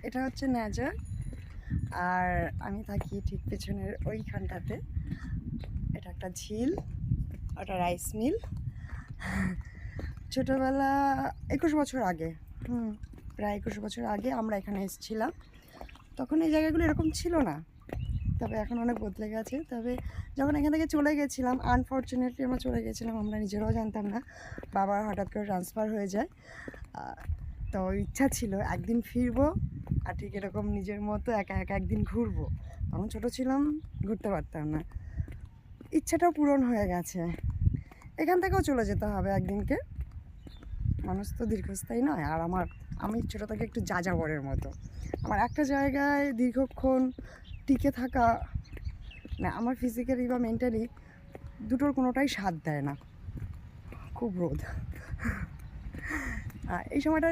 এটা হচ্ছে ন্যাজার, আর আমি থাকি ঠিক পেছনের ওইখানটাতে। এটা একটা ঝিল, ওটা রাইস মিল। ছোটোবেলা 21 বছর আগে, প্রায় 21 বছর আগে আমরা এখানে এসেছিলাম। তখন এই জায়গাগুলো এরকম ছিল না, তবে এখন অনেক বদলে গেছে। তবে যখন এখান থেকে চলে গেছিলাম, আনফর্চুনেটলি আমরা চলে গেছিলাম, আমরা নিজেরাও জানতাম না, বাবার হঠাৎ করে ট্রান্সফার হয়ে যায়। তো ইচ্ছা ছিল একদিন ফিরবো আর ঠিক এরকম নিজের মতো একা একা একদিন ঘুরবো। তখন ছোটো ছিলাম, ঘুরতে পারতাম না। ইচ্ছাটাও পূরণ হয়ে গেছে, এখান থেকেও চলে যেতে হবে একদিনকে। মানুষ তো দীর্ঘস্থায়ী নয়, আর আমি ছোটো থেকে একটু যাযাবরের মতো। আমার একটা জায়গায় দীর্ঘক্ষণ টিকে থাকা না, আমার ফিজিক্যালি বা মেন্টালি দুটোর কোনোটাই সাথ দেয় না, খুব রোধ। এই সময়টা